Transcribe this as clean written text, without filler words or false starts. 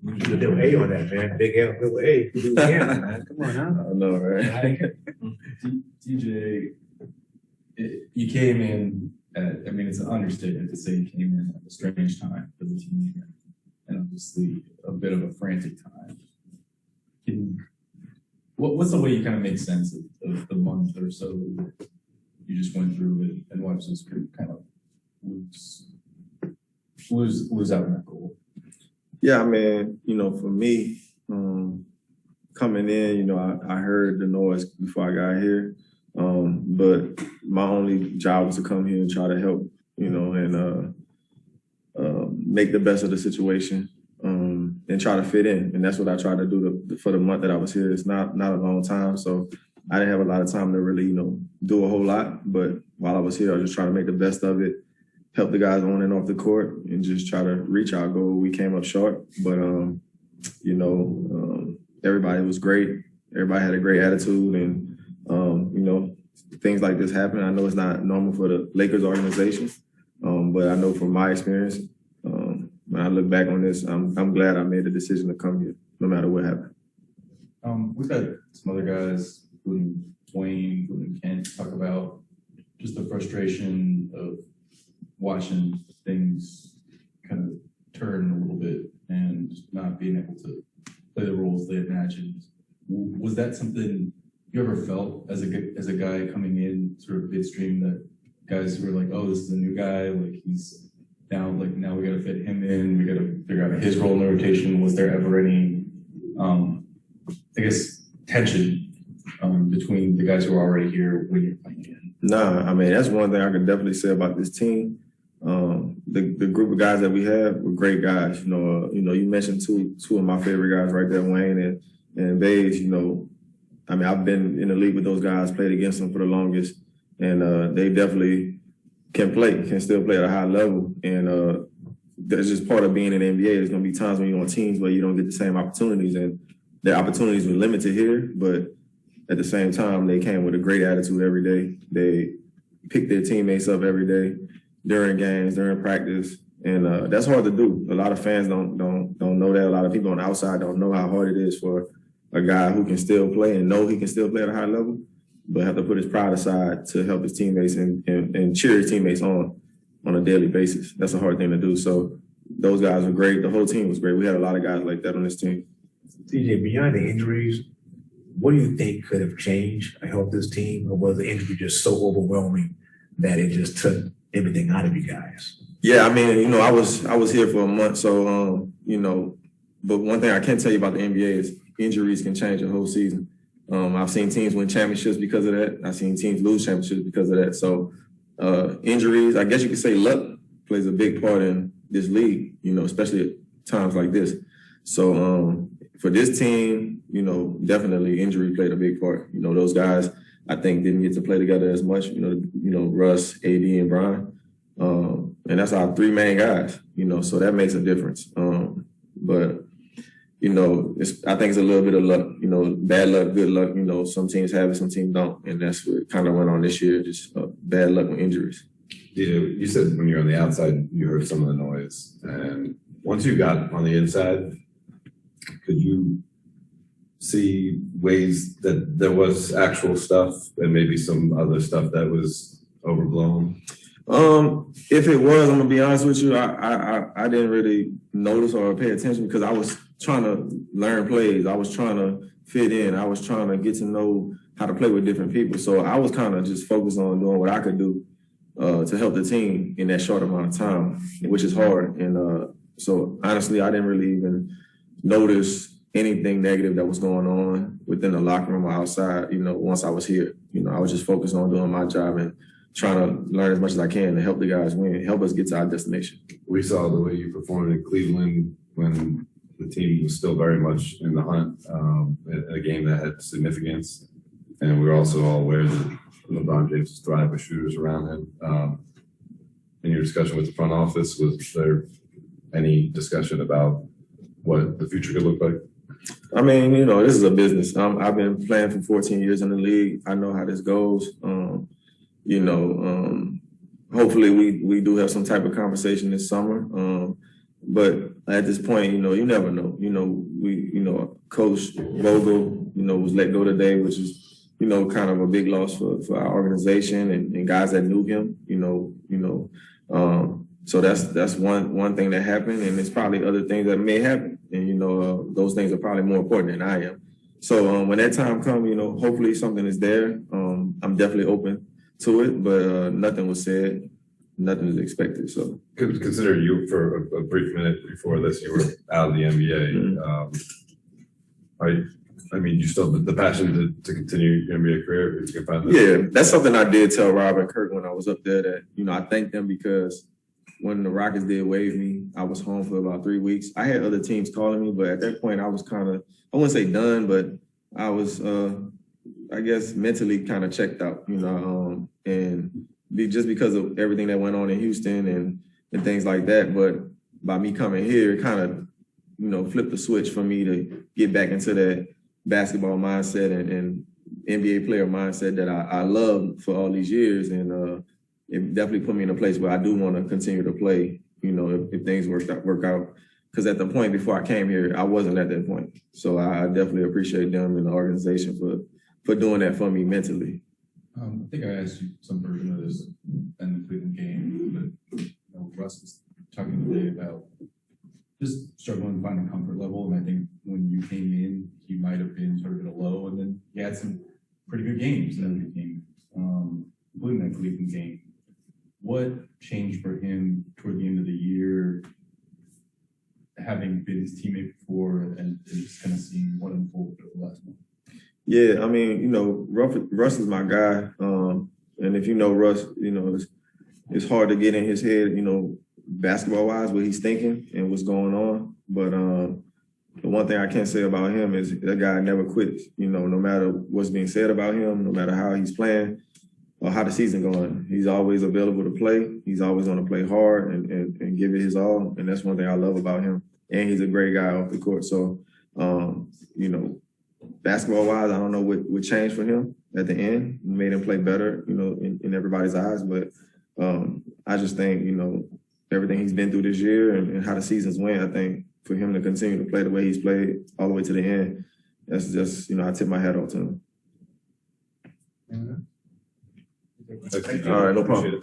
You did A on that, man. Big L, little A. You do it again, man. Come on, huh? I know, right? TJ, you came in at, I mean, it's an understatement to say you came in at a strange time for the team, and obviously a bit of a frantic time. What's the way you kind of make sense of the month or so you just went through it and watched this group kind of lose out on that goal? Yeah, I mean, for me, coming in, I heard the noise before I got here. But my only job was to come here and try to help, and make the best of the situation, and try to fit in. And that's what I tried to do for the month that I was here. It's not a long time, so I didn't have a lot of time to really, do a whole lot. But while I was here, I was just trying to make the best of it, help the guys on and off the court, and just try to reach our goal. We came up short, but everybody was great. Everybody had a great attitude, and things like this happen. I know it's not normal for the Lakers organization, but I know from my experience, when I look back on this, I'm glad I made the decision to come here, no matter what happened. We've had some other guys, including Dwayne, including Kent, talk about just the frustration of watching things kind of turn a little bit and not being able to play the roles they imagined. Was that something you ever felt as a guy coming in sort of midstream, that guys who were like, oh, this is a new guy, like he's now we got to fit him in, we got to figure out his role in the rotation? Was there ever any, tension between the guys who are already here when you're playing in? Nah, I mean, that's one thing I can definitely say about this team. The group of guys that we have were great guys. You mentioned two of my favorite guys right there, Wayne and Bays. I mean, I've been in the league with those guys, played against them for the longest, and they definitely can still play at a high level. And that's just part of being in the NBA. There's going to be times when you're on teams where you don't get the same opportunities, and the opportunities were limited here, but at the same time, they came with a great attitude every day. They picked their teammates up every day during games, during practice, and that's hard to do. A lot of fans don't know that. A lot of people on the outside don't know how hard it is for a guy who can still play and know he can still play at a high level, but have to put his pride aside to help his teammates and cheer his teammates on a daily basis. That's a hard thing to do. So those guys were great. The whole team was great. We had a lot of guys like that on this team. TJ, beyond the injuries, what do you think could have changed to help this team, or was the injury just so overwhelming that it just took everything out of you guys? Yeah, I mean, I was here for a month, so but one thing I can tell you about the NBA is injuries can change a whole season. I've seen teams win championships because of that. I've seen teams lose championships because of that. So injuries, I guess you could say luck plays a big part in this league, especially at times like this. So for this team, definitely injury played a big part. Those guys, I think, didn't get to play together as much, Russ, AD, and Brian. And that's our three main guys, so that makes a difference. But I think it's a little bit of luck, bad luck, good luck. Some teams have it, some teams don't. And that's what kind of went on this year, just bad luck with injuries. Yeah, you said when you're on the outside, you heard some of the noise. And once you got on the inside, could you see ways that there was actual stuff and maybe some other stuff that was overblown? If it was, I'm gonna be honest with you, I didn't really notice or pay attention because I was trying to learn plays. I was trying to fit in. I was trying to get to know how to play with different people. So I was kind of just focused on doing what I could do to help the team in that short amount of time, which is hard. And so honestly, I didn't really even notice anything negative that was going on within the locker room or outside, once I was here. I was just focused on doing my job and trying to learn as much as I can to help the guys win, help us get to our destination. We saw the way you performed in Cleveland when the team was still very much in the hunt, a game that had significance. And we were also all aware that LeBron James was thriving with shooters around him. In your discussion with the front office, was there any discussion about what the future could look like? I mean, this is a business. I've been playing for 14 years in the league. I know how this goes. Hopefully we do have some type of conversation this summer. But at this point, you never know. Coach Vogel, was let go today, which is, kind of a big loss for our organization and guys that knew him, so that's one thing that happened, and there's probably other things that may happen. And, those things are probably more important than I am. So when that time comes, hopefully something is there. I'm definitely open to it, but nothing was said. Nothing is expected. So consider you for a brief minute before this, you were out of the NBA. You still have the passion to continue your NBA career? If you can find that? Yeah, that's something I did tell Rob and Kirk when I was up there that, I thanked them because when the Rockets did waive me, I was home for about 3 weeks. I had other teams calling me, but at that point I was kind of, I wouldn't say done, but I was, I guess, mentally kind of checked out, just because of everything that went on in Houston and things like that. But by me coming here, it kind of, flipped the switch for me to get back into that basketball mindset and NBA player mindset that I loved for all these years. And it definitely put me in a place where I do want to continue to play, if things work out. Because at the point before I came here, I wasn't at that point. So I definitely appreciate them and the organization for doing that for me mentally. I think I asked you some version of this in the Cleveland game, but Russ was talking today about just struggling to find a comfort level. And I think when you came in, he might have been sort of at a low, and then he had some pretty good games that became, including that Cleveland game. What changed for him toward the end of the year, having been his teammate before and just kind of seeing what unfolded over the last month? Yeah, Russ is my guy. And if you know Russ, it's hard to get in his head, basketball-wise, what he's thinking and what's going on. But the one thing I can say about him is that guy never quits. No matter what's being said about him, no matter how he's playing or how the season going, he's always available to play. He's always going to play hard and give it his all. And that's one thing I love about him. And he's a great guy off the court. So, basketball-wise, I don't know what changed for him at the end. It made him play better, in everybody's eyes. But I just think, everything he's been through this year and how the seasons went, I think for him to continue to play the way he's played all the way to the end, that's just, I tip my hat off to him. All All right, no problem.